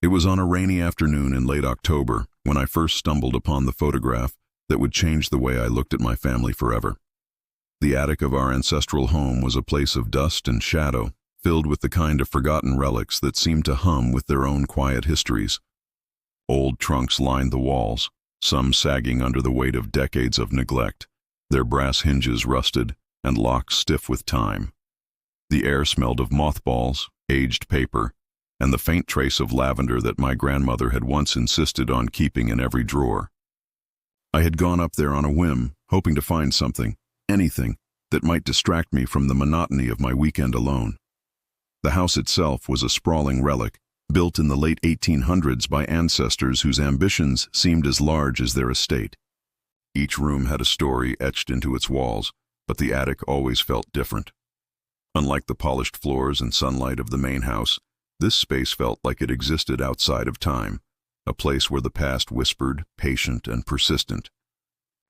It was on a rainy afternoon in late October when I first stumbled upon the photograph that would change the way I looked at my family forever. The attic of our ancestral home was a place of dust and shadow, filled with the kind of forgotten relics that seemed to hum with their own quiet histories. Old trunks lined the walls, some sagging under the weight of decades of neglect, their brass hinges rusted and locks stiff with time. The air smelled of mothballs, aged paper, and the faint trace of lavender that my grandmother had once insisted on keeping in every drawer. I had gone up there on a whim, hoping to find something, anything, that might distract me from the monotony of my weekend alone. The house itself was a sprawling relic, built in the late 1800s by ancestors whose ambitions seemed as large as their estate. Each room had a story etched into its walls, but the attic always felt different. Unlike the polished floors and sunlight of the main house, this space felt like it existed outside of time, a place where the past whispered, patient and persistent.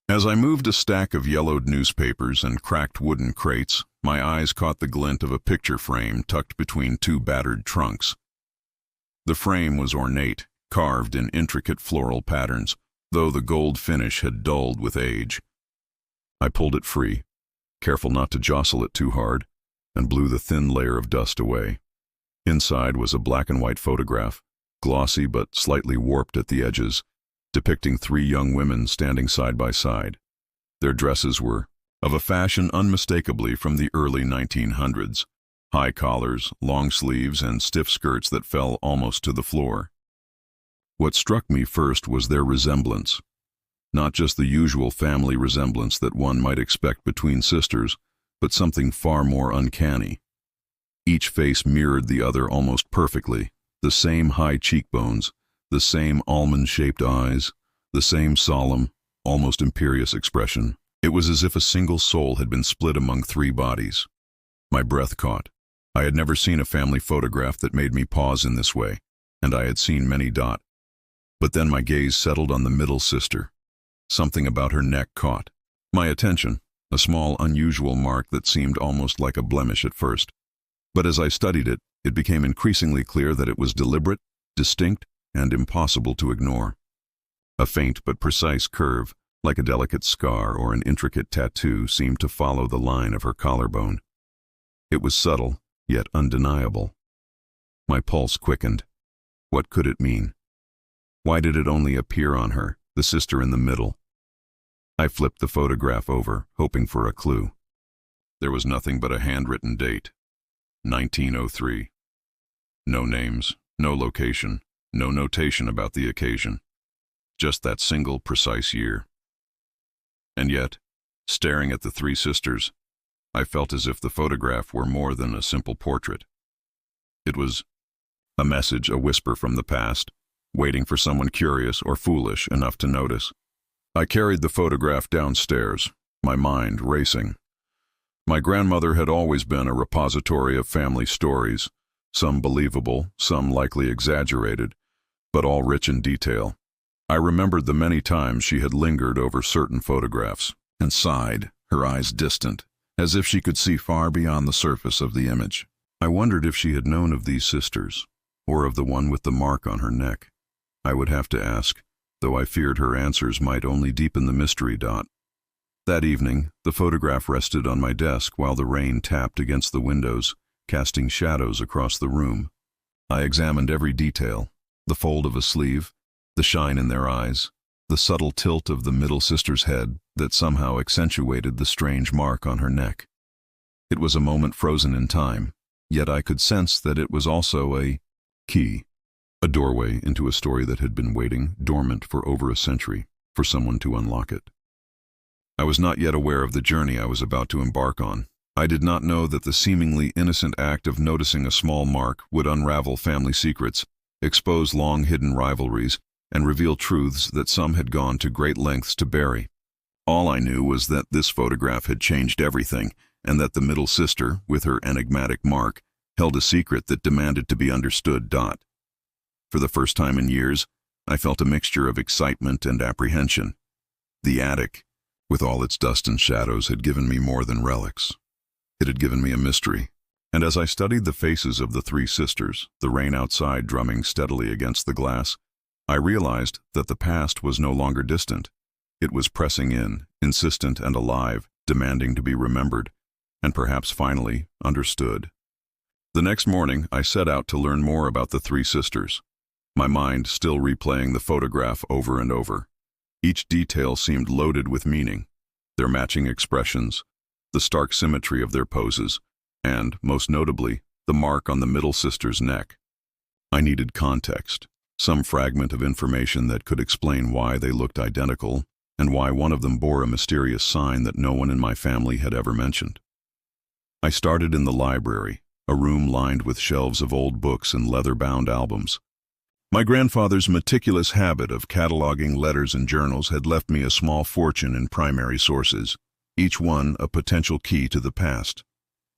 As I moved a stack of yellowed newspapers and cracked wooden crates, my eyes caught the glint of a picture frame tucked between two battered trunks. The frame was ornate, carved in intricate floral patterns, though the gold finish had dulled with age. I pulled it free, careful not to jostle it too hard, and blew the thin layer of dust away. Inside was a black and white photograph, glossy but slightly warped at the edges, depicting three young women standing side by side. Their dresses were of a fashion unmistakably from the early 1900s, high collars, long sleeves, and stiff skirts that fell almost to the floor. What struck me first was their resemblance. Not just the usual family resemblance that one might expect between sisters, but something far more uncanny. Each face mirrored the other almost perfectly, the same high cheekbones, the same almond-shaped eyes, the same solemn, almost imperious expression. It was as if a single soul had been split among three bodies. My breath caught. I had never seen a family photograph that made me pause in this way, and I had seen many. But then my gaze settled on the middle sister. Something about her neck caught my attention, a small, unusual mark that seemed almost like a blemish at first. But as I studied it, it became increasingly clear that it was deliberate, distinct, and impossible to ignore. A faint but precise curve, like a delicate scar or an intricate tattoo, seemed to follow the line of her collarbone. It was subtle, yet undeniable. My pulse quickened. What could it mean? Why did it only appear on her, the sister in the middle? I flipped the photograph over, hoping for a clue. There was nothing but a handwritten date, 1903. No names, no location, no notation about the occasion. Just that single, precise year. And yet, staring at the three sisters, I felt as if the photograph were more than a simple portrait. It was a message, a whisper from the past, waiting for someone curious or foolish enough to notice. I carried the photograph downstairs, my mind racing. My grandmother had always been a repository of family stories, some believable, some likely exaggerated, but all rich in detail. I remembered the many times she had lingered over certain photographs and sighed, her eyes distant, as if she could see far beyond the surface of the image. I wondered if she had known of these sisters, or of the one with the mark on her neck. I would have to ask, though I feared her answers might only deepen the mystery. That evening, the photograph rested on my desk while the rain tapped against the windows, casting shadows across the room. I examined every detail, the fold of a sleeve, the shine in their eyes, the subtle tilt of the middle sister's head that somehow accentuated the strange mark on her neck. It was a moment frozen in time, yet I could sense that it was also a key, a doorway into a story that had been waiting, dormant for over a century, for someone to unlock it. I was not yet aware of the journey I was about to embark on. I did not know that the seemingly innocent act of noticing a small mark would unravel family secrets, expose long-hidden rivalries, and reveal truths that some had gone to great lengths to bury. All I knew was that this photograph had changed everything, and that the middle sister, with her enigmatic mark, held a secret that demanded to be understood. For the first time in years, I felt a mixture of excitement and apprehension. The attic, with all its dust and shadows, had given me more than relics. It had given me a mystery, And as I studied the faces of the three sisters, the rain outside drumming steadily against the glass, I realized that the past was no longer distant. It was pressing in, insistent and alive, demanding to be remembered, and perhaps finally understood. The next morning, I set out to learn more about the three sisters, my mind still replaying the photograph over and over. Each detail seemed loaded with meaning, their matching expressions, the stark symmetry of their poses, and, most notably, the mark on the middle sister's neck. I needed context, some fragment of information that could explain why they looked identical and why one of them bore a mysterious sign that no one in my family had ever mentioned. I started in the library, a room lined with shelves of old books and leather-bound albums. My grandfather's meticulous habit of cataloging letters and journals had left me a small fortune in primary sources, each one a potential key to the past.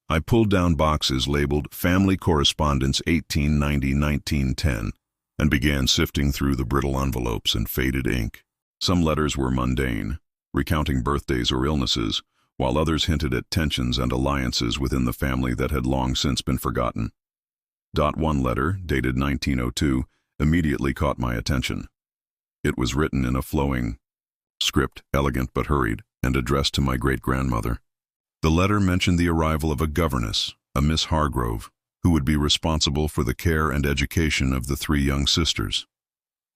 I pulled down boxes labeled Family Correspondence 1890-1910 and began sifting through the brittle envelopes and faded ink. Some letters were mundane, recounting birthdays or illnesses, while others hinted at tensions and alliances within the family that had long since been forgotten. One letter, dated 1902, immediately caught my attention. It was written in a flowing script, elegant but hurried, and addressed to my great-grandmother. The letter mentioned the arrival of a governess, a Miss Hargrove, who would be responsible for the care and education of the three young sisters.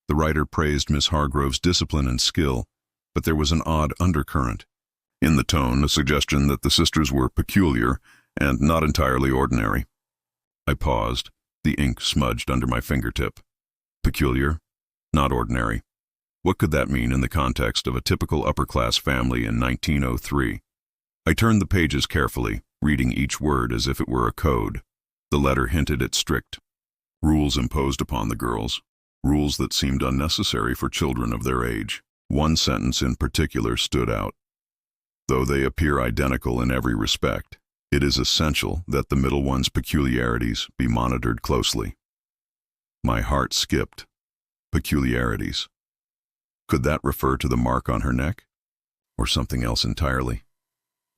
The writer praised Miss Hargrove's discipline and skill, but there was an odd undercurrent. In the tone, a suggestion that the sisters were peculiar and not entirely ordinary. I paused, the ink smudged under my fingertip. Peculiar, not ordinary. What could that mean in the context of a typical upper-class family in 1903? I turned the pages carefully, reading each word as if it were a code. The letter hinted at strict rules imposed upon the girls, rules that seemed unnecessary for children of their age. One sentence in particular stood out. Though they appear identical in every respect, it is essential that the middle one's peculiarities be monitored closely. My heart skipped. Peculiarities. Could that refer to the mark on her neck? Or something else entirely?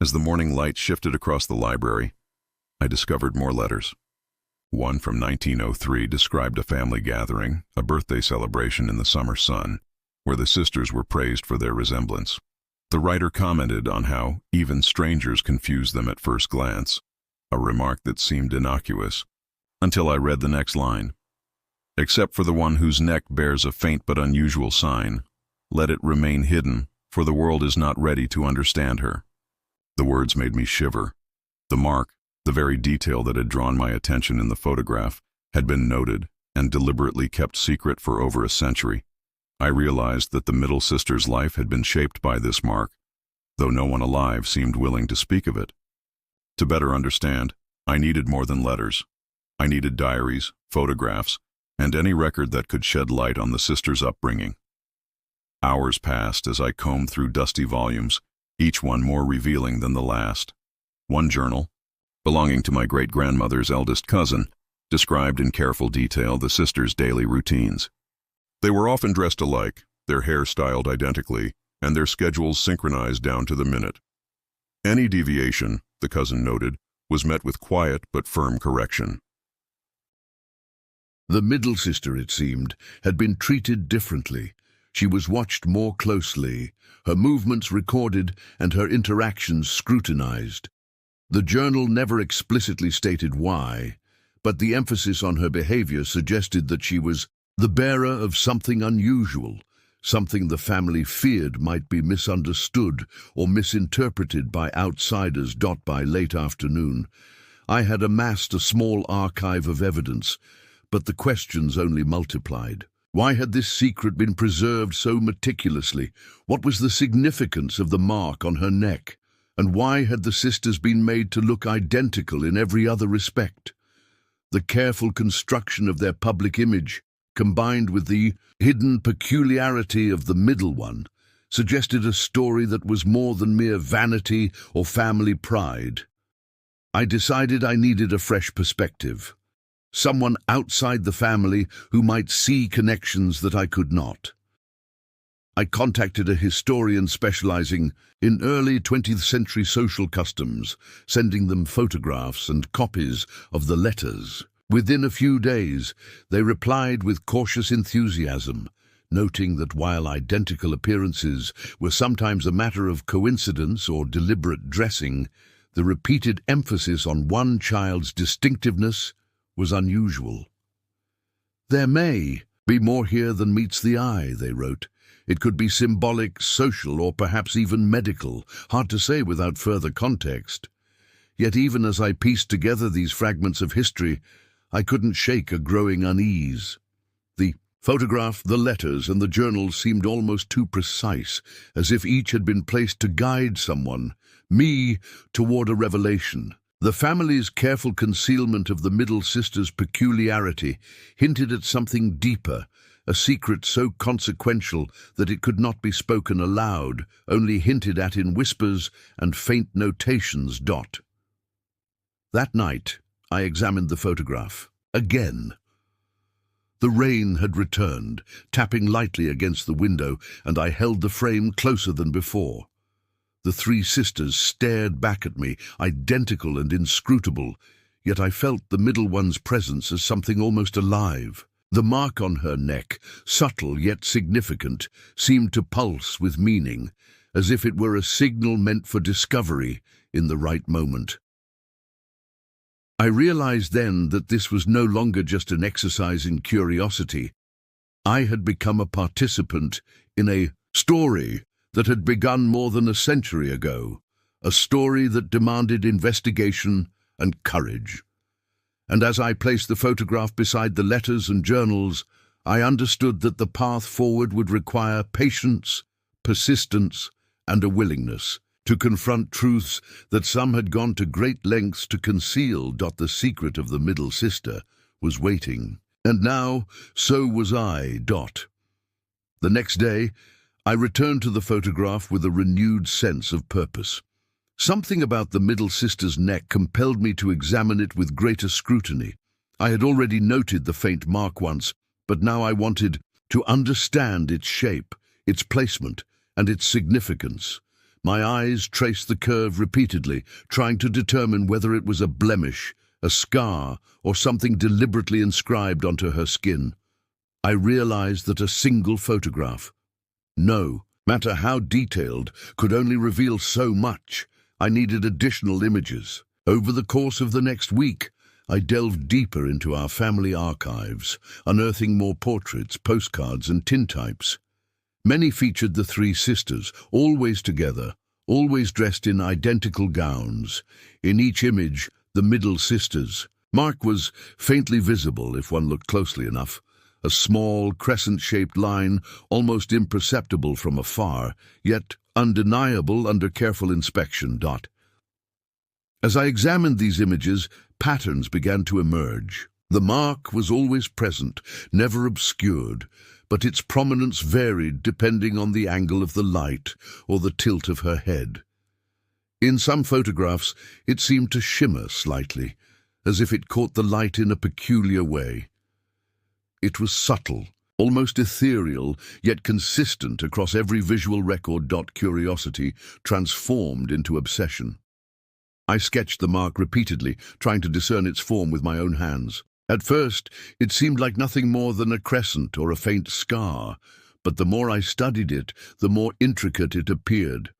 As the morning light shifted across the library, I discovered more letters. One from 1903 described a family gathering, a birthday celebration in the summer sun, where the sisters were praised for their resemblance. The writer commented on how even strangers confused them at first glance, a remark that seemed innocuous, until I read the next line. Except for the one whose neck bears a faint but unusual sign, let it remain hidden, for the world is not ready to understand her. The words made me shiver. The mark, the very detail that had drawn my attention in the photograph, had been noted and deliberately kept secret for over a century. I realized that the middle sister's life had been shaped by this mark, though no one alive seemed willing to speak of it. To better understand, I needed more than letters. I needed diaries, photographs, and any record that could shed light on the sisters' upbringing. Hours passed as I combed through dusty volumes, each one more revealing than the last. One journal, belonging to my great-grandmother's eldest cousin, described in careful detail the sisters' daily routines. They were often dressed alike, their hair styled identically, and their schedules synchronized down to the minute. Any deviation, the cousin noted, was met with quiet but firm correction. The middle sister, it seemed, had been treated differently. She was watched more closely, her movements recorded, and her interactions scrutinized. The journal never explicitly stated why, but the emphasis on her behavior suggested that she was the bearer of something unusual, something the family feared might be misunderstood or misinterpreted by outsiders. By late afternoon, I had amassed a small archive of evidence, but the questions only multiplied. Why had this secret been preserved so meticulously? What was the significance of the mark on her neck? And why had the sisters been made to look identical in every other respect? The careful construction of their public image, combined with the hidden peculiarity of the middle one, suggested a story that was more than mere vanity or family pride. I decided I needed a fresh perspective. Someone outside the family who might see connections that I could not. I contacted a historian specializing in early 20th century social customs, sending them photographs and copies of the letters. Within a few days, they replied with cautious enthusiasm, noting that while identical appearances were sometimes a matter of coincidence or deliberate dressing, the repeated emphasis on one child's distinctiveness was unusual. "There may be more here than meets the eye," they wrote. "It could be symbolic, social, or perhaps even medical, hard to say without further context." Yet even as I pieced together these fragments of history, I couldn't shake a growing unease. The photograph, the letters, and the journals seemed almost too precise, as if each had been placed to guide someone, me, toward a revelation. The family's careful concealment of the middle sister's peculiarity hinted at something deeper, a secret so consequential that it could not be spoken aloud, only hinted at in whispers and faint notations. That night, I examined the photograph. Again. The rain had returned, tapping lightly against the window, and I held the frame closer than before. The three sisters stared back at me, identical and inscrutable, yet I felt the middle one's presence as something almost alive. The mark on her neck, subtle yet significant, seemed to pulse with meaning, as if it were a signal meant for discovery in the right moment. I realized then that this was no longer just an exercise in curiosity. I had become a participant in a story that had begun more than a century ago, a story that demanded investigation and courage. And as I placed the photograph beside the letters and journals, I understood that the path forward would require patience, persistence, and a willingness to confront truths that some had gone to great lengths to conceal. The secret of the middle sister was waiting, and now so was I. The next day, I returned to the photograph with a renewed sense of purpose. Something about the middle sister's neck compelled me to examine it with greater scrutiny. I had already noted the faint mark once, but now I wanted to understand its shape, its placement, and its significance. My eyes traced the curve repeatedly, trying to determine whether it was a blemish, a scar, or something deliberately inscribed onto her skin. I realized that a single photograph, no matter how detailed, could only reveal so much. I needed additional images. Over the course of the next week, I delved deeper into our family archives, unearthing more portraits, postcards, and tintypes. Many featured the three sisters, always together, always dressed in identical gowns. In each image, the middle sister's mark was faintly visible if one looked closely enough, a small crescent-shaped line, almost imperceptible from afar, yet undeniable under careful inspection. As I examined these images, patterns began to emerge. The mark was always present, never obscured, but its prominence varied depending on the angle of the light or the tilt of her head. In some photographs, it seemed to shimmer slightly, as if it caught the light in a peculiar way. It was subtle, almost ethereal, yet consistent across every visual record. Curiosity transformed into obsession. I sketched the mark repeatedly, trying to discern its form with my own hands. At first, it seemed like nothing more than a crescent or a faint scar, but the more I studied it, the more intricate it appeared.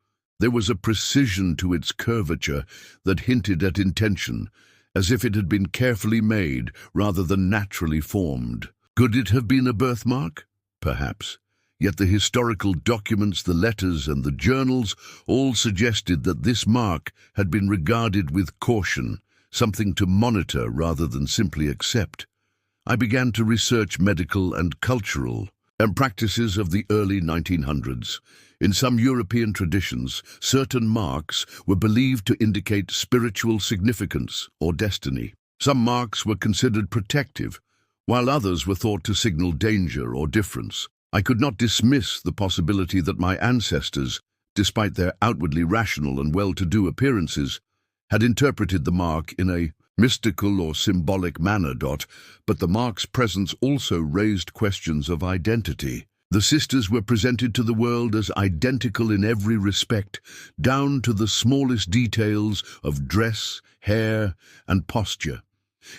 There was a precision to its curvature that hinted at intention, as if it had been carefully made rather than naturally formed. Could it have been a birthmark? Perhaps. Yet the historical documents, the letters, and the journals all suggested that this mark had been regarded with caution, something to monitor rather than simply accept. I began to research medical and cultural practices of the early 1900s. In some European traditions, certain marks were believed to indicate spiritual significance or destiny. Some marks were considered protective, while others were thought to signal danger or difference. I could not dismiss the possibility that my ancestors, despite their outwardly rational and well-to-do appearances, had interpreted the mark in a mystical or symbolic manner. But the mark's presence also raised questions of identity. The sisters were presented to the world as identical in every respect, down to the smallest details of dress, hair, and posture.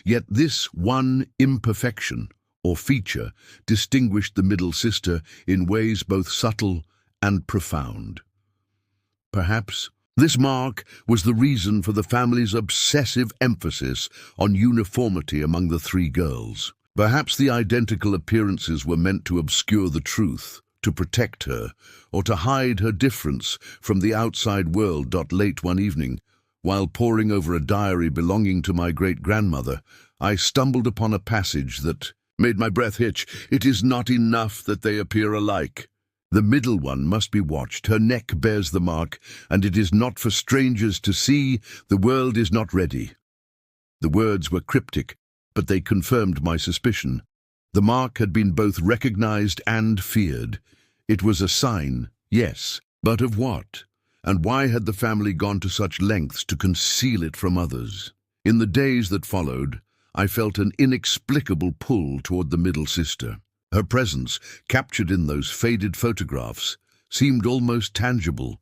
Yet this one imperfection, or feature, distinguished the middle sister in ways both subtle and profound. Perhaps this mark was the reason for the family's obsessive emphasis on uniformity among the three girls. Perhaps the identical appearances were meant to obscure the truth, to protect her, or to hide her difference from the outside world. Late one evening, while poring over a diary belonging to my great-grandmother, I stumbled upon a passage that made my breath hitch. It is not enough that they appear alike. The middle one must be watched. Her neck bears the mark, and it is not for strangers to see. The world is not ready. The words were cryptic, but they confirmed my suspicion. The mark had been both recognized and feared. It was a sign, yes, but of what? And why had the family gone to such lengths to conceal it from others? In the days that followed, I felt an inexplicable pull toward the middle sister. Her presence, captured in those faded photographs, seemed almost tangible.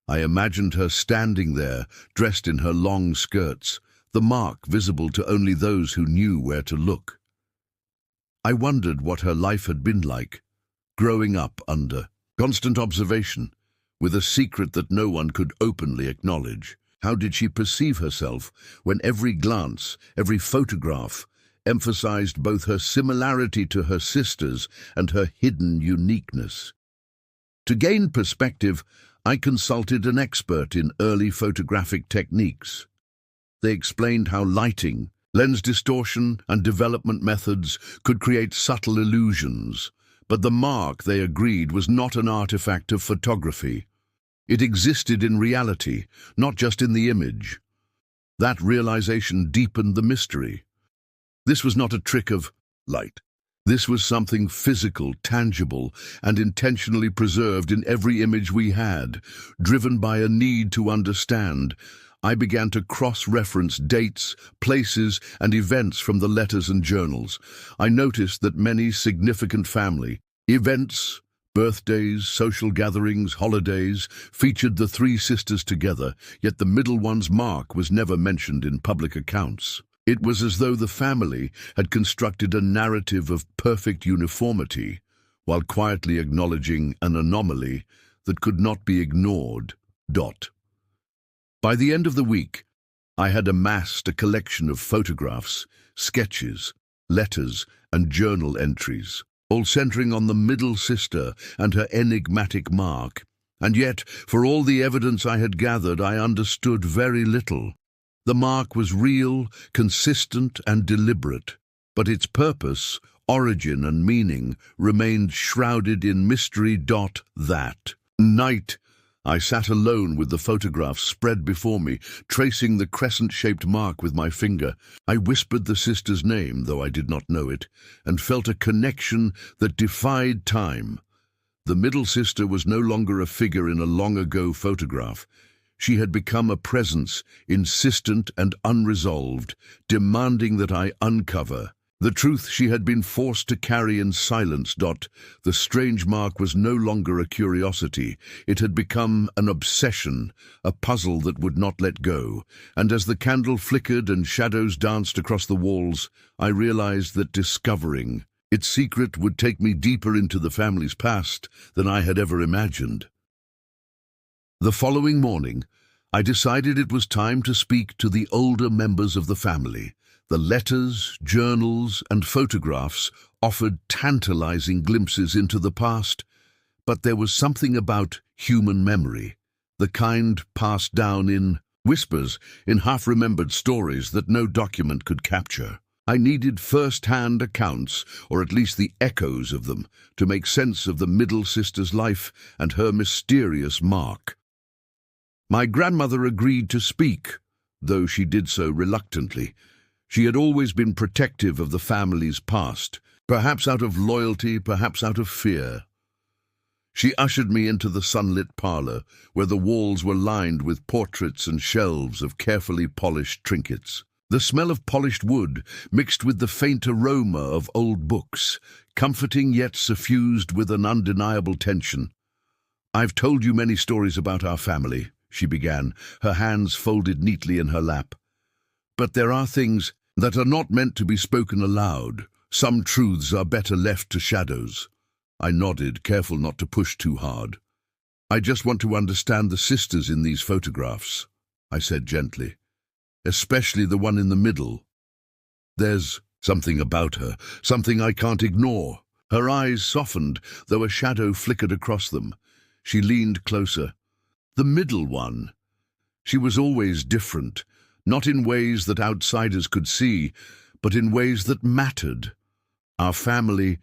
I imagined her standing there, dressed in her long skirts, the mark visible to only those who knew where to look. I wondered what her life had been like, growing up under constant observation, with a secret that no one could openly acknowledge. How did she perceive herself when every glance, every photograph, emphasized both her similarity to her sisters and her hidden uniqueness? To gain perspective, I consulted an expert in early photographic techniques. They explained how lighting, lens distortion, and development methods could create subtle illusions, but the mark, they agreed, was not an artifact of photography. It existed in reality, not just in the image. That realization deepened the mystery. This was not a trick of light. This was something physical, tangible, and intentionally preserved in every image we had. Driven by a need to understand, I began to cross-reference dates, places, and events from the letters and journals. I noticed that many significant family events, birthdays, social gatherings, holidays, featured the three sisters together, yet the middle one's mark was never mentioned in public accounts. It was as though the family had constructed a narrative of perfect uniformity, while quietly acknowledging an anomaly that could not be ignored. By the end of the week, I had amassed a collection of photographs, sketches, letters, and journal entries, all centering on the middle sister and her enigmatic mark. And yet, for all the evidence I had gathered, I understood very little. The mark was real, consistent, and deliberate, but its purpose, origin, and meaning remained shrouded in mystery. That night, I sat alone with the photographs spread before me, tracing the crescent-shaped mark with my finger. I whispered the sister's name, though I did not know it, and felt a connection that defied time. The middle sister was no longer a figure in a long-ago photograph. She had become a presence, insistent and unresolved, demanding that I uncover the truth she had been forced to carry in silence. The strange mark was no longer a curiosity. It had become an obsession, a puzzle that would not let go. And as the candle flickered and shadows danced across the walls, I realized that discovering its secret would take me deeper into the family's past than I had ever imagined. The following morning, I decided it was time to speak to the older members of the family. The letters, journals, and photographs offered tantalizing glimpses into the past, but there was something about human memory, the kind passed down in whispers, in half-remembered stories that no document could capture. I needed first-hand accounts, or at least the echoes of them, to make sense of the middle sister's life and her mysterious mark. My grandmother agreed to speak, though she did so reluctantly. She had always been protective of the family's past, perhaps out of loyalty, perhaps out of fear. She ushered me into the sunlit parlor, where the walls were lined with portraits and shelves of carefully polished trinkets. The smell of polished wood mixed with the faint aroma of old books, comforting yet suffused with an undeniable tension. "I've told you many stories about our family," she began, her hands folded neatly in her lap. "But there are things that are not meant to be spoken aloud. Some truths are better left to shadows." I nodded, careful not to push too hard. "I just want to understand the sisters in these photographs," I said gently. "Especially the one in the middle. There's something about her, something I can't ignore." Her eyes softened, though a shadow flickered across them. She leaned closer. "The middle one. She was always different, not in ways that outsiders could see, but in ways that mattered. Our family,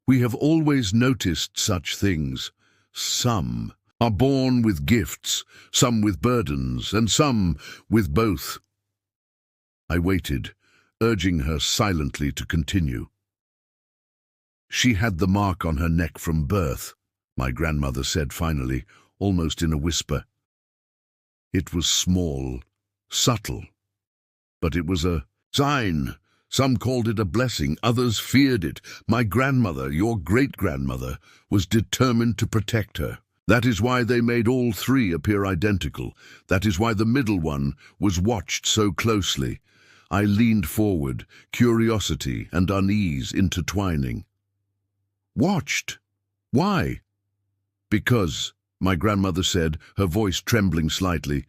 we have always noticed such things. Some are born with gifts, some with burdens, and some with both." I waited, urging her silently to continue. "She had the mark on her neck from birth," my grandmother said finally, almost in a whisper. "It was small, subtle, but it was a sign. Some called it a blessing, others feared it. My grandmother, your great-grandmother, was determined to protect her. That is why they made all three appear identical. That is why the middle one was watched so closely." I leaned forward, curiosity and unease intertwining. "Watched? Why?" "Because," my grandmother said, her voice trembling slightly,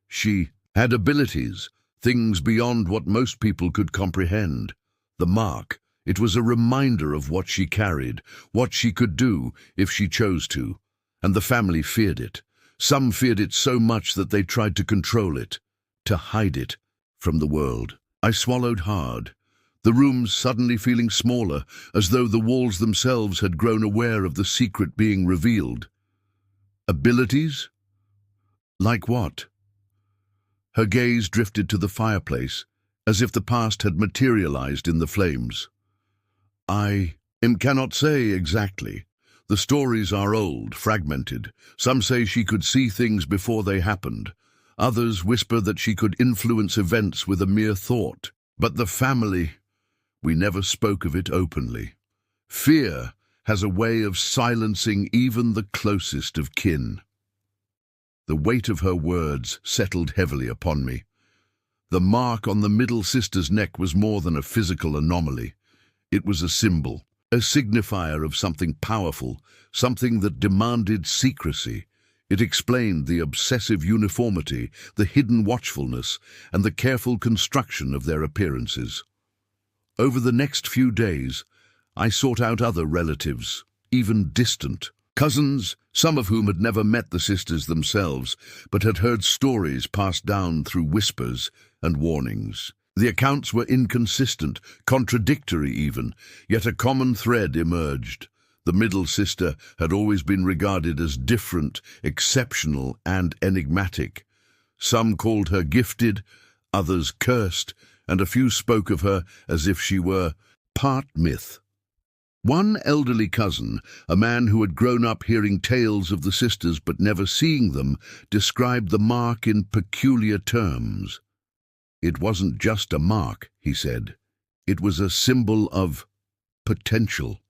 "she had abilities, things beyond what most people could comprehend. The mark, it was a reminder of what she carried, what she could do if she chose to, and the family feared it. Some feared it so much that they tried to control it, to hide it from the world." I swallowed hard, the rooms suddenly feeling smaller, as though the walls themselves had grown aware of the secret being revealed. "Abilities? Like what?" Her gaze drifted to the fireplace, as if the past had materialized in the flames. "I cannot say exactly. The stories are old, fragmented. Some say she could see things before they happened. Others whisper that she could influence events with a mere thought. But the family, we never spoke of it openly. Fear has a way of silencing even the closest of kin." The weight of her words settled heavily upon me. The mark on the middle sister's neck was more than a physical anomaly. It was a symbol, a signifier of something powerful, something that demanded secrecy. It explained the obsessive uniformity, the hidden watchfulness, and the careful construction of their appearances. Over the next few days, I sought out other relatives, even distant, cousins, some of whom had never met the sisters themselves, but had heard stories passed down through whispers and warnings. The accounts were inconsistent, contradictory even, yet a common thread emerged. The middle sister had always been regarded as different, exceptional, and enigmatic. Some called her gifted, others cursed, and a few spoke of her as if she were part myth. One elderly cousin, a man who had grown up hearing tales of the sisters but never seeing them, described the mark in peculiar terms. "It wasn't just a mark," he said. "It was a symbol of potential.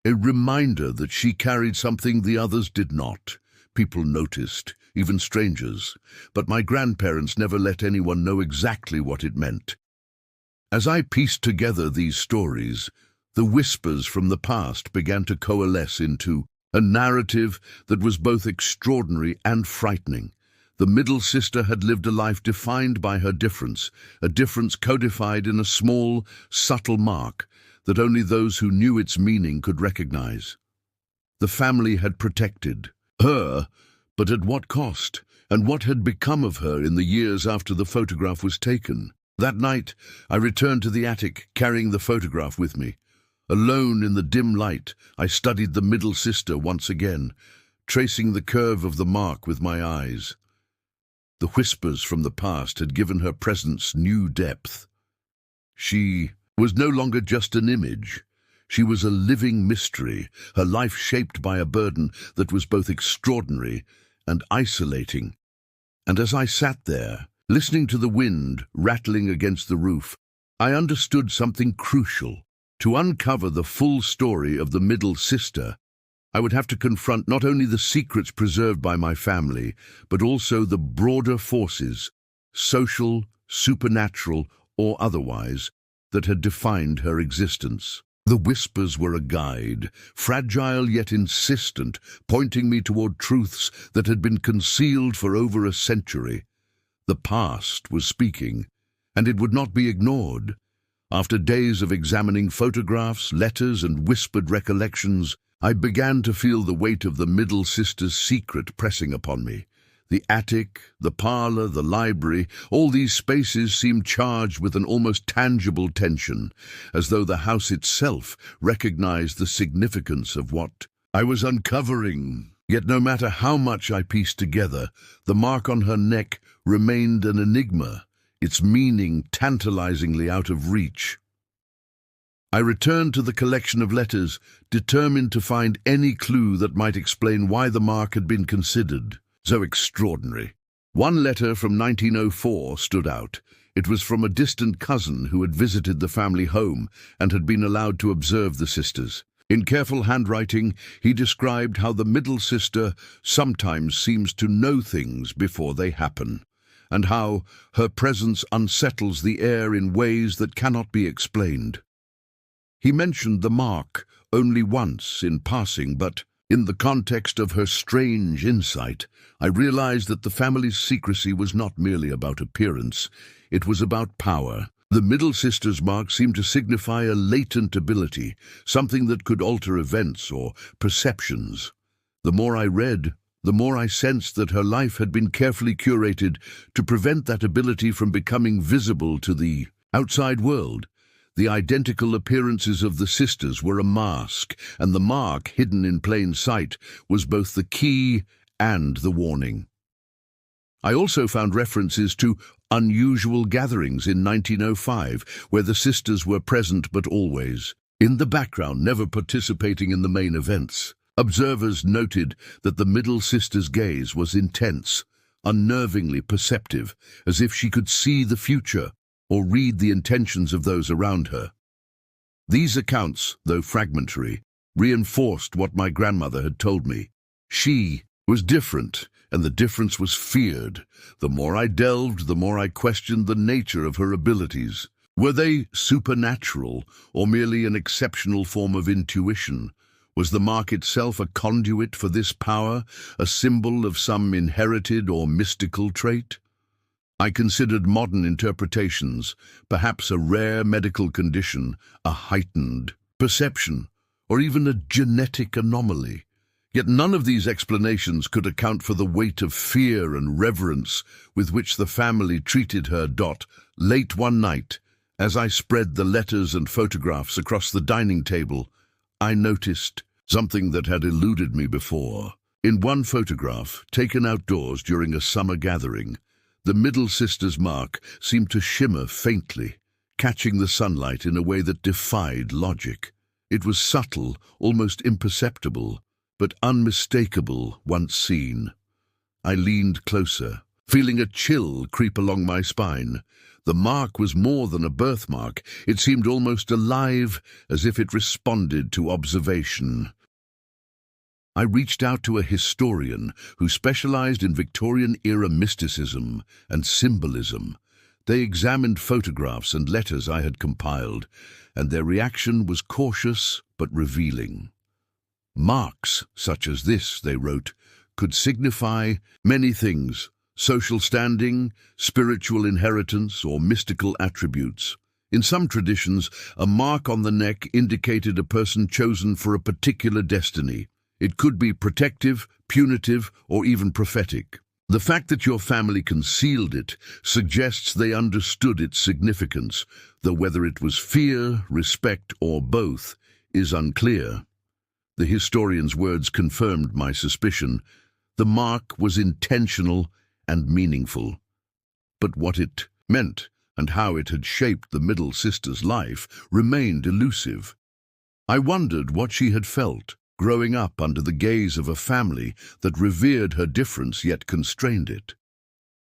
A reminder that she carried something the others did not. People noticed, even strangers, but my grandparents never let anyone know exactly what it meant." As I pieced together these stories, the whispers from the past began to coalesce into a narrative that was both extraordinary and frightening. The middle sister had lived a life defined by her difference, a difference codified in a small, subtle mark that only those who knew its meaning could recognize. The family had protected her, but at what cost? And what had become of her in the years after the photograph was taken? That night, I returned to the attic, carrying the photograph with me. Alone in the dim light, I studied the middle sister once again, tracing the curve of the mark with my eyes. The whispers from the past had given her presence new depth. She was no longer just an image. She was a living mystery, her life shaped by a burden that was both extraordinary and isolating. And as I sat there, Listening to the wind rattling against the roof, I understood something crucial. To uncover the full story of the middle sister, I would have to confront not only the secrets preserved by my family, but also the broader forces, social, supernatural, or otherwise, that had defined her existence. The whispers were a guide, fragile yet insistent, pointing me toward truths that had been concealed for over a century. The past was speaking, and it would not be ignored. After days of examining photographs, letters, and whispered recollections, I began to feel the weight of the middle sister's secret pressing upon me. The attic, the parlor, the library, all these spaces seemed charged with an almost tangible tension, as though the house itself recognized the significance of what I was uncovering. Yet no matter how much I pieced together, the mark on her neck remained an enigma, its meaning tantalizingly out of reach. I returned to the collection of letters, determined to find any clue that might explain why the mark had been considered so extraordinary. One letter from 1904 stood out. It was from a distant cousin who had visited the family home and had been allowed to observe the sisters. In careful handwriting, he described how the middle sister sometimes seems to know things before they happen, and how her presence unsettles the air in ways that cannot be explained. He mentioned the mark only once in passing, but in the context of her strange insight, I realized that the family's secrecy was not merely about appearance, it was about power. The middle sister's mark seemed to signify a latent ability, something that could alter events or perceptions. The more I read, the more I sensed that her life had been carefully curated to prevent that ability from becoming visible to the outside world. The identical appearances of the sisters were a mask, and the mark, hidden in plain sight, was both the key and the warning. I also found references to unusual gatherings in 1905, where the sisters were present but always in the background, never participating in the main events. Observers noted that the middle sister's gaze was intense, unnervingly perceptive, as if she could see the future or read the intentions of those around her. These accounts, though fragmentary, reinforced what my grandmother had told me. She was different, and the difference was feared. The more I delved, the more I questioned the nature of her abilities. Were they supernatural, or merely an exceptional form of intuition? Was the mark itself a conduit for this power, a symbol of some inherited or mystical trait? I considered modern interpretations, perhaps a rare medical condition, a heightened perception, or even a genetic anomaly. Yet none of these explanations could account for the weight of fear and reverence with which the family treated her. Late one night, as I spread the letters and photographs across the dining table, I noticed something that had eluded me before. In one photograph, taken outdoors during a summer gathering, the middle sister's mark seemed to shimmer faintly, catching the sunlight in a way that defied logic. It was subtle, almost imperceptible, but unmistakable once seen. I leaned closer, feeling a chill creep along my spine. The mark was more than a birthmark. It seemed almost alive, as if it responded to observation. I reached out to a historian who specialized in Victorian-era mysticism and symbolism. They examined photographs and letters I had compiled, and their reaction was cautious but revealing. Marks such as this, they wrote, could signify many things: social standing, spiritual inheritance, or mystical attributes. In some traditions, a mark on the neck indicated a person chosen for a particular destiny. It could be protective, punitive, or even prophetic. The fact that your family concealed it suggests they understood its significance, though whether it was fear, respect, or both is unclear. The historian's words confirmed my suspicion. The mark was intentional and meaningful. But what it meant and how it had shaped the middle sister's life remained elusive. I wondered what she had felt, growing up under the gaze of a family that revered her difference yet constrained it.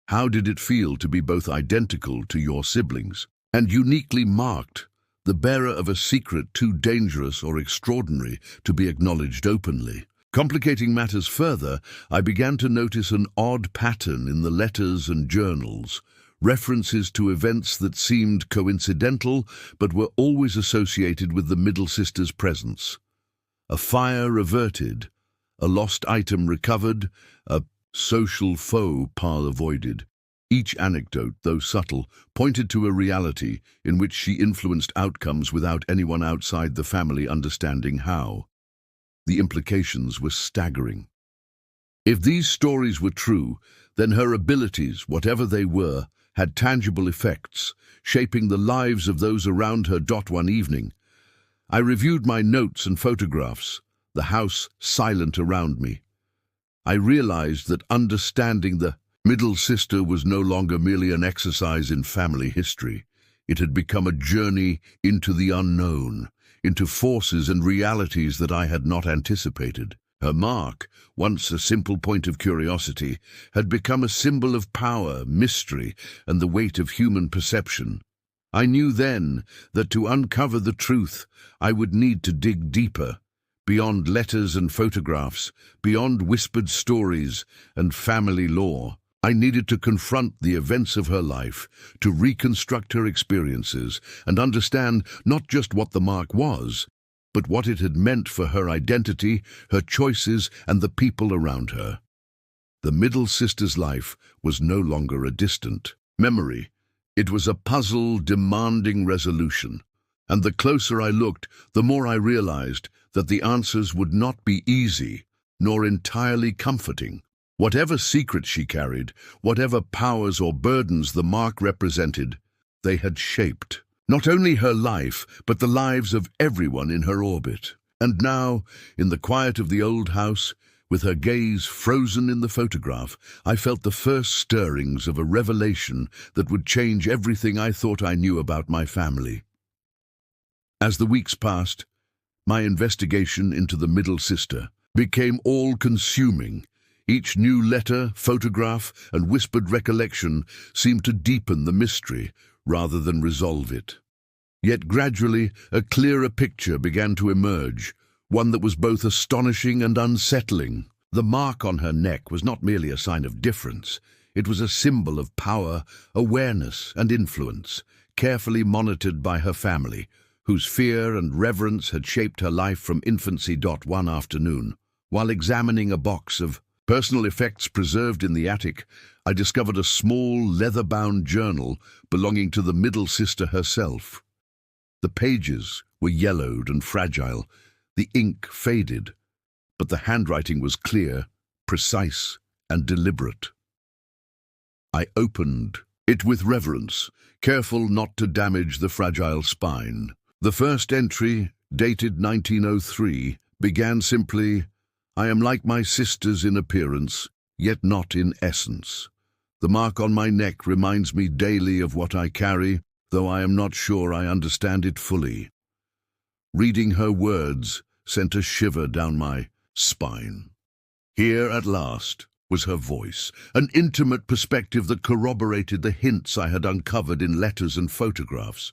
How did it feel to be both identical to your siblings and uniquely marked, the bearer of a secret too dangerous or extraordinary to be acknowledged openly? Complicating matters further, I began to notice an odd pattern in the letters and journals, references to events that seemed coincidental but were always associated with the middle sister's presence. A fire averted, a lost item recovered, a social faux pas avoided. Each anecdote, though subtle, pointed to a reality in which she influenced outcomes without anyone outside the family understanding how. The implications were staggering. If these stories were true, then her abilities, whatever they were, had tangible effects, shaping the lives of those around her. One evening, I reviewed my notes and photographs, the house silent around me. I realized that understanding the middle sister was no longer merely an exercise in family history. It had become a journey into the unknown, into forces and realities that I had not anticipated. Her mark, once a simple point of curiosity, had become a symbol of power, mystery, and the weight of human perception. I knew then that to uncover the truth, I would need to dig deeper, beyond letters and photographs, beyond whispered stories and family lore. I needed to confront the events of her life, to reconstruct her experiences, and understand not just what the mark was, but what it had meant for her identity, her choices, and the people around her. The middle sister's life was no longer a distant memory. It was a puzzle demanding resolution. And the closer I looked, the more I realized that the answers would not be easy, nor entirely comforting. Whatever secrets she carried, whatever powers or burdens the mark represented, they had shaped not only her life, but the lives of everyone in her orbit. And now, in the quiet of the old house, with her gaze frozen in the photograph, I felt the first stirrings of a revelation that would change everything I thought I knew about my family. As the weeks passed, my investigation into the middle sister became all-consuming. Each new letter, photograph, and whispered recollection seemed to deepen the mystery rather than resolve it. Yet gradually, a clearer picture began to emerge, one that was both astonishing and unsettling. The mark on her neck was not merely a sign of difference. It was a symbol of power, awareness, and influence, carefully monitored by her family, whose fear and reverence had shaped her life from infancy. One afternoon, while examining a box of personal effects preserved in the attic, I discovered a small leather-bound journal belonging to the middle sister herself. The pages were yellowed and fragile, the ink faded, but the handwriting was clear, precise, and deliberate. I opened it with reverence, careful not to damage the fragile spine. The first entry, dated 1903, began simply, "I am like my sisters in appearance, yet not in essence. The mark on my neck reminds me daily of what I carry, though I am not sure I understand it fully." Reading her words sent a shiver down my spine. Here, at last, was her voice, an intimate perspective that corroborated the hints I had uncovered in letters and photographs.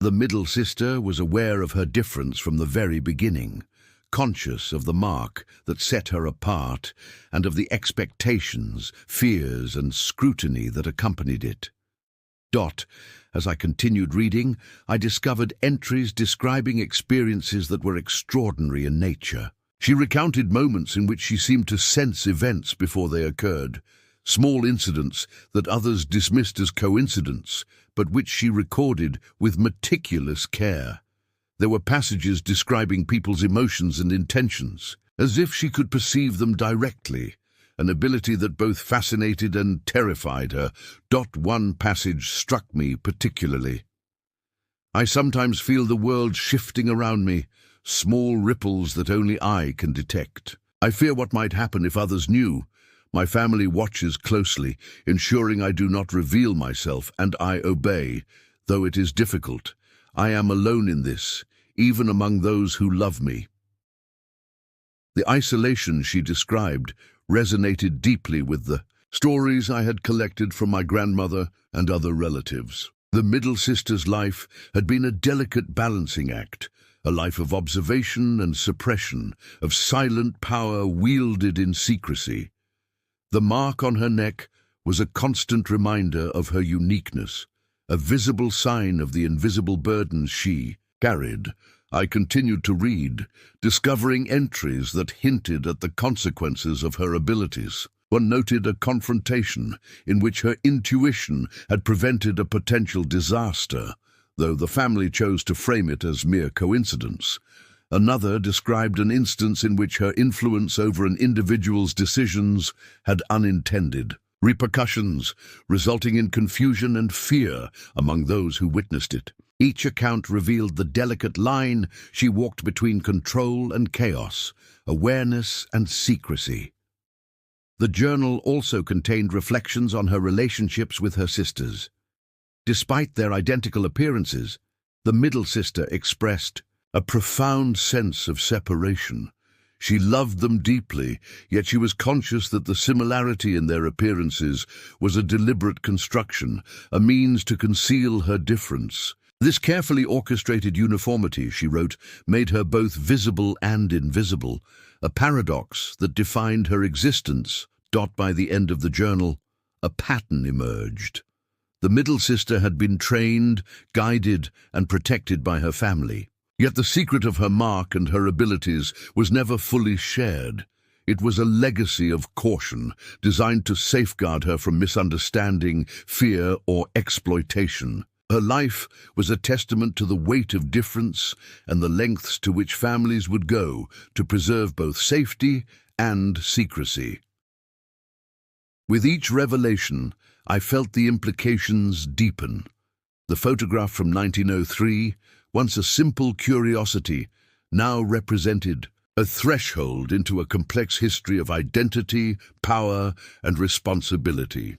The middle sister was aware of her difference from the very beginning, conscious of the mark that set her apart and of the expectations, fears, and scrutiny that accompanied it. As I continued reading, I discovered entries describing experiences that were extraordinary in nature. She recounted moments in which she seemed to sense events before they occurred, small incidents that others dismissed as coincidence, but which she recorded with meticulous care. There were passages describing people's emotions and intentions, as if she could perceive them directly, an ability that both fascinated and terrified her. One passage struck me particularly. "I sometimes feel the world shifting around me, small ripples that only I can detect. I fear what might happen if others knew. My family watches closely, ensuring I do not reveal myself, and I obey, though it is difficult. I am alone in this, even among those who love me." The isolation she described resonated deeply with the stories I had collected from my grandmother and other relatives. The middle sister's life had been a delicate balancing act, a life of observation and suppression, of silent power wielded in secrecy. The mark on her neck was a constant reminder of her uniqueness, a visible sign of the invisible burdens she carried. I continued to read, discovering entries that hinted at the consequences of her abilities. One noted a confrontation in which her intuition had prevented a potential disaster, though the family chose to frame it as mere coincidence. Another described an instance in which her influence over an individual's decisions had unintended repercussions, resulting in confusion and fear among those who witnessed it. Each account revealed the delicate line she walked between control and chaos, awareness and secrecy. The journal also contained reflections on her relationships with her sisters. Despite their identical appearances, the middle sister expressed a profound sense of separation. She loved them deeply, yet she was conscious that the similarity in their appearances was a deliberate construction, a means to conceal her difference. This carefully orchestrated uniformity, she wrote, made her both visible and invisible, a paradox that defined her existence. By the end of the journal, a pattern emerged. The middle sister had been trained, guided, and protected by her family. Yet the secret of her mark and her abilities was never fully shared. It was a legacy of caution, designed to safeguard her from misunderstanding, fear, or exploitation. Her life was a testament to the weight of difference and the lengths to which families would go to preserve both safety and secrecy. With each revelation, I felt the implications deepen. The photograph from 1903, once a simple curiosity, now represented a threshold into a complex history of identity, power, and responsibility.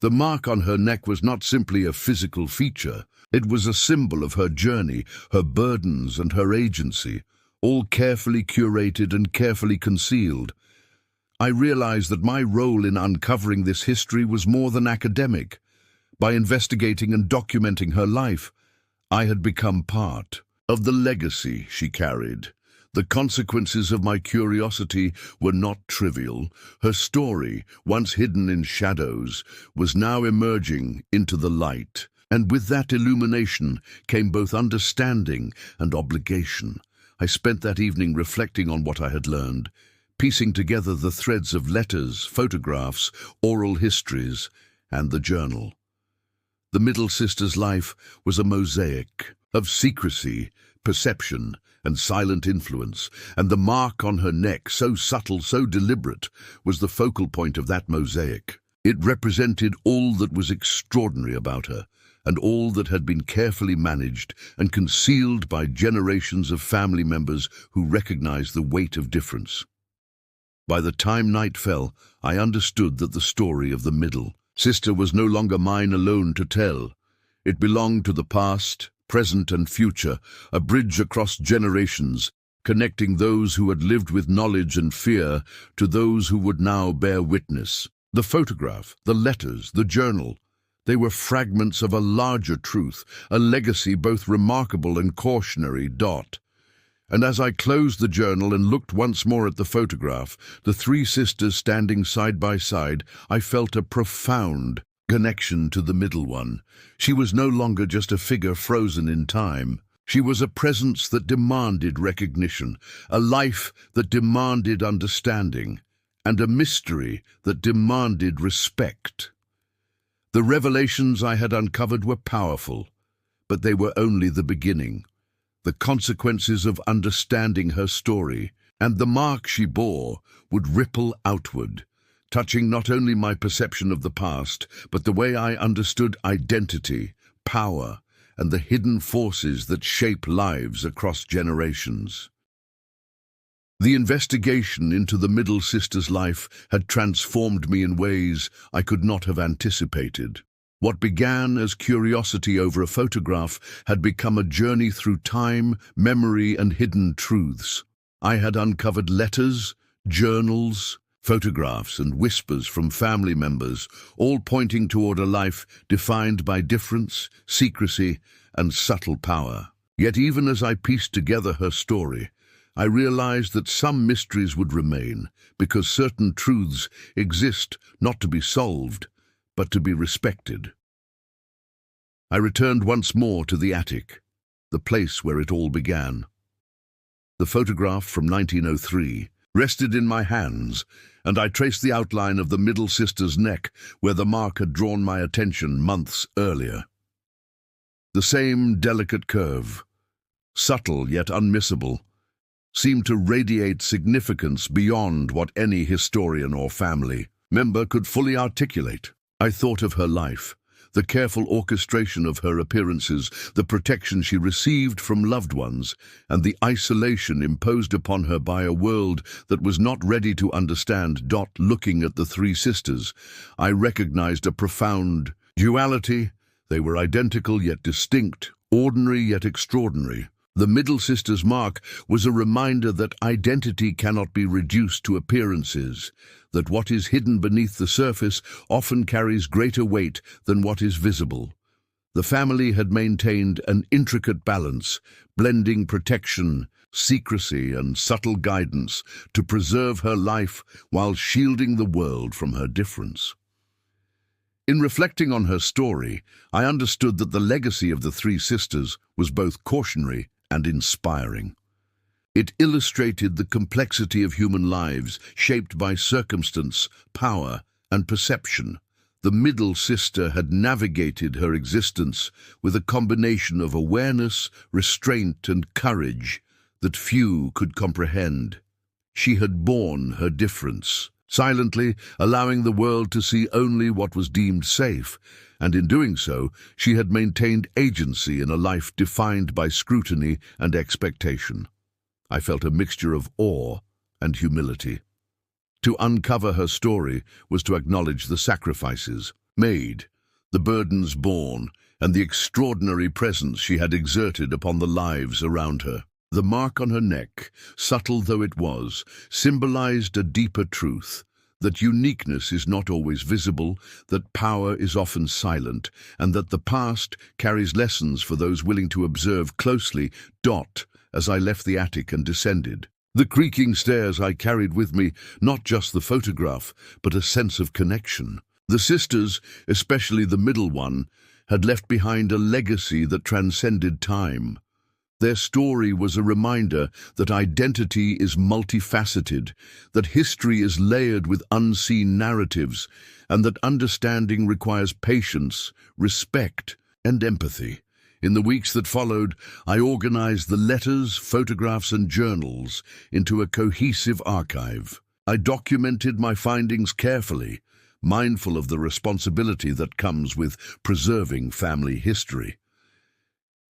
The mark on her neck was not simply a physical feature. It was a symbol of her journey, her burdens, and her agency, all carefully curated and carefully concealed. I realized that my role in uncovering this history was more than academic. By investigating and documenting her life, I had become part of the legacy she carried. The consequences of my curiosity were not trivial. Her story, once hidden in shadows, was now emerging into the light. And with that illumination came both understanding and obligation. I spent that evening reflecting on what I had learned, piecing together the threads of letters, photographs, oral histories, and the journal. The middle sister's life was a mosaic of secrecy, perception, and silent influence, and the mark on her neck, so subtle, so deliberate, was the focal point of that mosaic. It represented all that was extraordinary about her, and all that had been carefully managed and concealed by generations of family members who recognized the weight of difference. By the time night fell, I understood that the story of the middle sister was no longer mine alone to tell. It belonged to the past, present and future, a bridge across generations, connecting those who had lived with knowledge and fear to those who would now bear witness. The photograph, the letters, the journal, they were fragments of a larger truth, a legacy both remarkable and cautionary. And as I closed the journal and looked once more at the photograph, the three sisters standing side by side, I felt a profound connection to the middle one. She was no longer just a figure frozen in time. She was a presence that demanded recognition, a life that demanded understanding, and a mystery that demanded respect. The revelations I had uncovered were powerful, but they were only the beginning. The consequences of understanding her story and the mark she bore would ripple outward, touching not only my perception of the past, but the way I understood identity, power, and the hidden forces that shape lives across generations. The investigation into the middle sister's life had transformed me in ways I could not have anticipated. What began as curiosity over a photograph had become a journey through time, memory, and hidden truths. I had uncovered letters, journals, photographs and whispers from family members, all pointing toward a life defined by difference, secrecy, and subtle power. Yet even as I pieced together her story, I realized that some mysteries would remain, because certain truths exist not to be solved, but to be respected. I returned once more to the attic, the place where it all began. The photograph from 1903 rested in my hands, and I traced the outline of the middle sister's neck where the mark had drawn my attention months earlier. The same delicate curve, subtle yet unmissable, seemed to radiate significance beyond what any historian or family member could fully articulate. I thought of her life, the careful orchestration of her appearances, the protection she received from loved ones, and the isolation imposed upon her by a world that was not ready to understand. Looking at the three sisters, I recognized a profound duality. They were identical yet distinct, ordinary yet extraordinary. The middle sister's mark was a reminder that identity cannot be reduced to appearances, that what is hidden beneath the surface often carries greater weight than what is visible. The family had maintained an intricate balance, blending protection, secrecy, and subtle guidance to preserve her life while shielding the world from her difference. In reflecting on her story, I understood that the legacy of the three sisters was both cautionary and inspiring. It illustrated the complexity of human lives, shaped by circumstance, power, and perception. The middle sister had navigated her existence with a combination of awareness, restraint, and courage that few could comprehend. She had borne her difference, silently allowing the world to see only what was deemed safe, and in doing so, she had maintained agency in a life defined by scrutiny and expectation. I felt a mixture of awe and humility. To uncover her story was to acknowledge the sacrifices made, the burdens borne, and the extraordinary presence she had exerted upon the lives around her. The mark on her neck, subtle though it was, symbolized a deeper truth, that uniqueness is not always visible, that power is often silent, and that the past carries lessons for those willing to observe closely. As I left the attic and descended the creaking stairs, I carried with me not just the photograph, but a sense of connection. The sisters, especially the middle one, had left behind a legacy that transcended time. Their story was a reminder that identity is multifaceted, that history is layered with unseen narratives, and that understanding requires patience, respect, and empathy. In the weeks that followed, I organized the letters, photographs, and journals into a cohesive archive. I documented my findings carefully, mindful of the responsibility that comes with preserving family history.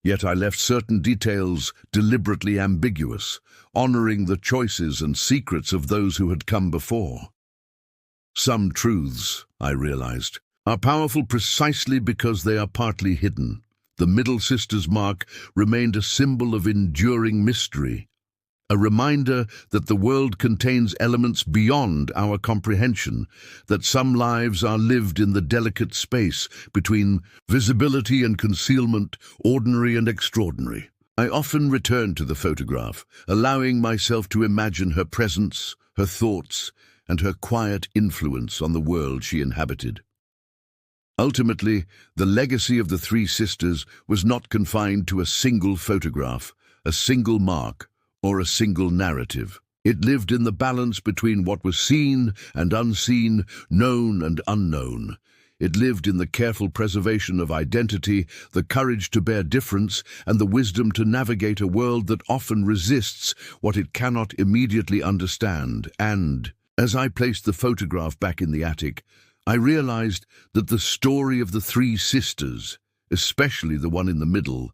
Yet I left certain details deliberately ambiguous, honoring the choices and secrets of those who had come before. Some truths, I realized, are powerful precisely because they are partly hidden. The middle sister's mark remained a symbol of enduring mystery, a reminder that the world contains elements beyond our comprehension, that some lives are lived in the delicate space between visibility and concealment, ordinary and extraordinary. I often returned to the photograph, allowing myself to imagine her presence, her thoughts, and her quiet influence on the world she inhabited. Ultimately, the legacy of the three sisters was not confined to a single photograph, a single mark, or a single narrative. It lived in the balance between what was seen and unseen, known and unknown. It lived in the careful preservation of identity, the courage to bear difference, and the wisdom to navigate a world that often resists what it cannot immediately understand. And, as I placed the photograph back in the attic, I realized that the story of the three sisters, especially the one in the middle,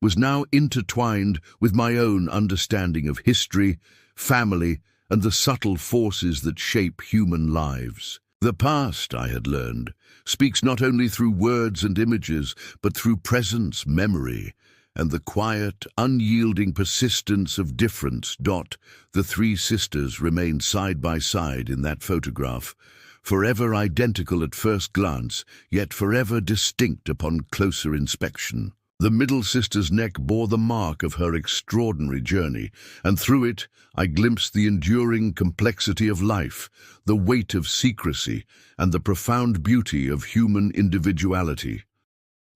was now intertwined with my own understanding of history, family, and the subtle forces that shape human lives. The past, I had learned, speaks not only through words and images, but through presence, memory, and the quiet, unyielding persistence of difference. The three sisters remained side by side in that photograph, forever identical at first glance, yet forever distinct upon closer inspection. The middle sister's neck bore the mark of her extraordinary journey, and through it I glimpsed the enduring complexity of life, the weight of secrecy, and the profound beauty of human individuality.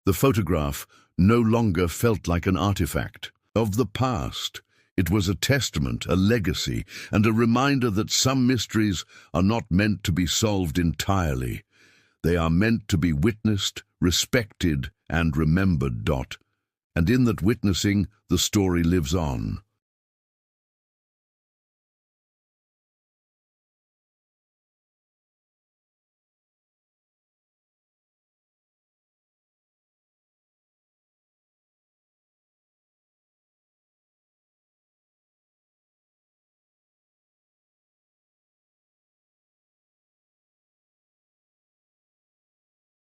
The photograph no longer felt like an artifact of the past. It was a testament, a legacy, and a reminder that some mysteries are not meant to be solved entirely. They are meant to be witnessed, respected, and remembered. And in that witnessing, the story lives on.